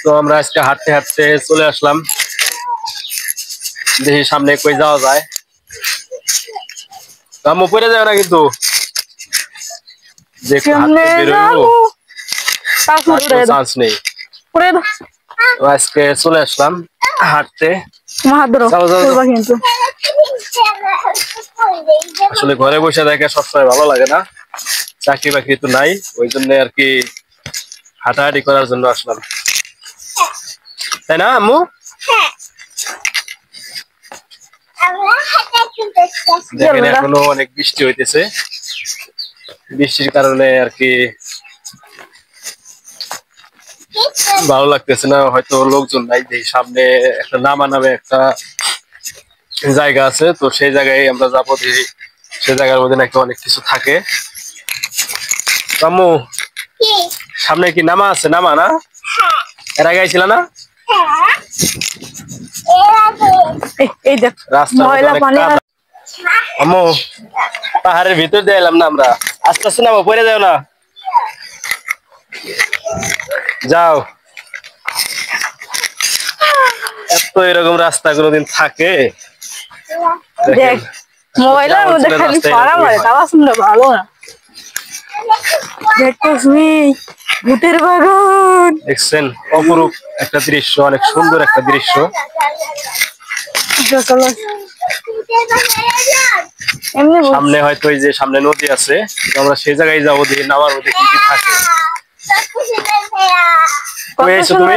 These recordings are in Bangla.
তো আমরা আজকে হাঁটতে হাঁটতে চলে আসলাম, দেখি সামনে কই যাওয়া যায়। আম্মু পড়ে যাবে না কিন্তু, যে হাঁটতে বেরোবো তার চান্স নেই। তো আজকে চলে আসলাম হাঁটতে। কিন্তু আসলে ঘরে বসে দেখে সবসময় ভালো লাগে না, চাকরি বাকরি তো নাই, ওই জন্য আর কি হাঁটাহাঁটি করার জন্য আসলাম, তাই না আম্মু? দেখেন এখনো অনেক বৃষ্টি হইতেছে, বৃষ্টির কারণে আর কি ভালো লাগতেছে না, হয়তো লোকজন নাই। সামনে একটা নামা নামে একটা জায়গা আছে, তো সেই জায়গায় আমরা যাবো, দেখি সেই জায়গার মধ্যে নাকি অনেক কিছু থাকে। আম্মু সামনে কি নামা আছে? নামা না, এর আগে আইছিল না? আম্মু পাহাড়ের ভিতর দিয়ে এলাম না আমরা, আস্তে আস্তে নামো, পড়ে যাও না, যাও। এত এরকম রাস্তা কোনোদিন থাকে? মোবাইলের মধ্যে খালি ছড়া মারে, তাও শুনলে ভালো না। ভূতের বাগান দেখছেন, অপরূপ একটা দৃশ্য, অনেক সুন্দর একটা দৃশ্য। সামনে হয়তো এই যে সামনে নদী আছে, আমরা সেই জায়গায় যাবো, দেখি নামার মধ্যে কি কি থাকে। কই আইছো তুমি?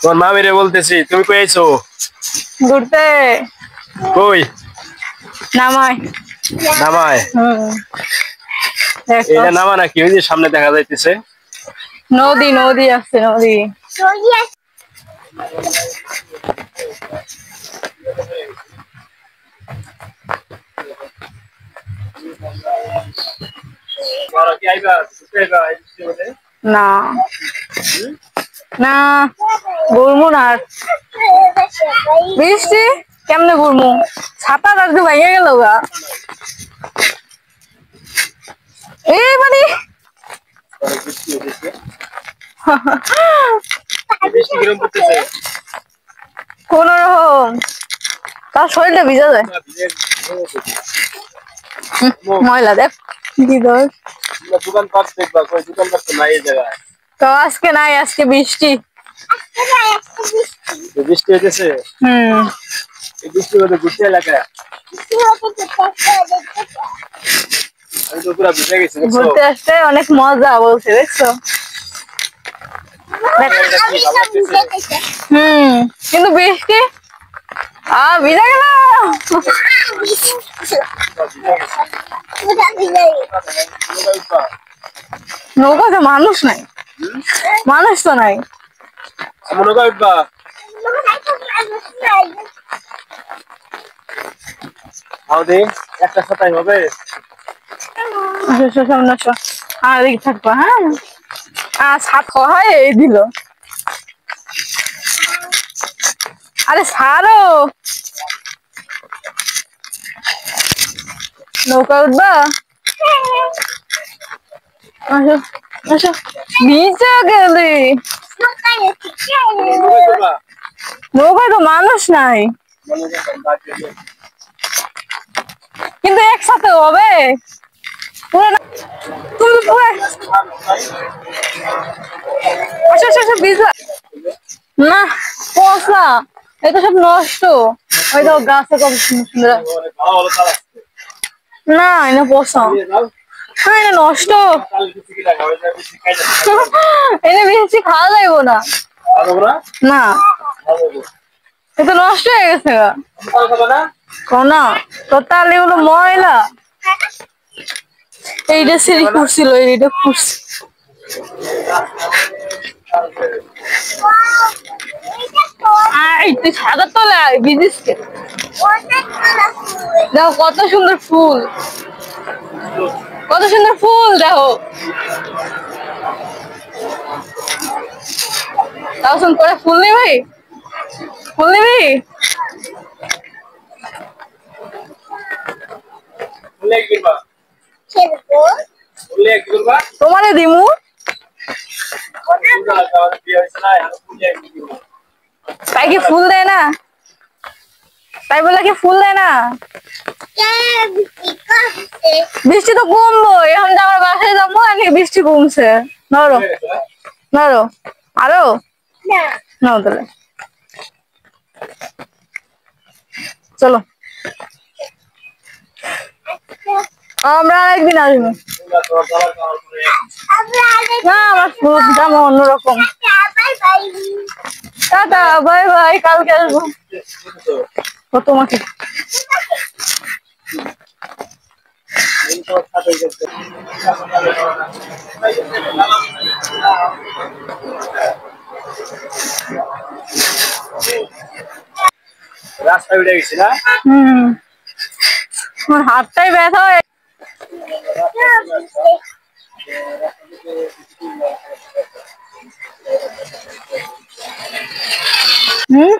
তোমার মামিরে বলতেছি, তুমি কই আইছো? ঘুরতে। কই? নামায়। নামায়? এটা নামা নাকি? ওই যে সামনে দেখা যাইতেছে নদী, নদী আছে, নদী। না না, ঘুরবো না। বৃষ্টি কেমনে ঘুরবো? ছাতা রাখতে ভাইয়া গেল গা। এই মানে কোন রকম তার শরীরটা ভিজা যায়, ময়লা। দেখ কি দোষ, দোকানপাট দেখবা, কই দোকানপাট তো নাই এই জায়গায়। তো আজকে নাই, আজকে বৃষ্টি। বৃষ্টি হইতেছে। এই বৃষ্টি হতে ঘুরতে এলাকা আমি তো পুরা ভিজে গেছি, ঘুরতে আসতে অনেক মজা বলছে, দেখছো? কিন্তু বৃষ্টি ভিজা গেল। নৌকাতে মানুষ নাই, মানুষ তো নাই। নৌকা উঠবা? একটা সাথে হবে। আর থাকবা, হ্যাঁ সাত হয় এই দিল। আরে ছাড়ো, নৌকা উঠবা? আসো আসো, ভিজে গেলে। নৌকায় তো মানুষ নাই, কিন্তু একসাথে হবে পুরো। তুমি পুরো আসো আসো, ভিজলা না, পচা, এটা সব নষ্ট। ওই তো গাছে কত সুন্দর সুন্দর, না এটা পচা, হ্যাঁ এটা নষ্ট। এটা বেশি খাওয়া যাইব না, না এটা নষ্ট হয়ে গেছে না, তো তাহলে হলো ময়লা। এইটা সিঁড়ি খুঁড়ছিল, এইটা খুঁড়ছে। তুই ছাদের তলায় ভিজিস কে? দেখো কত সুন্দর ফুল, কত সুন্দর ফুল দেখো। তাও শুন করে ফুল নিবি, ফুল নিবি? তোমারে দিমু। তাই কি ফুল দেয় না? তাই বলে কি ফুল দেয় না? বৃষ্টি তো কমবো, এখন যে আমার বাসায় যাবো নাকি বৃষ্টি কমছে? নরো নরো আরো নাও তাহলে চলো, আমরা আরেকদিন আসবো। না, আমার ফুল জামা অন্যরকম। টাটা, বাই বাই, কালকে আসবো। ও তোমাকে রাস্তায় উঠে গেছি না। আমার হাতটাই ব্যথা হয়ে। হুম।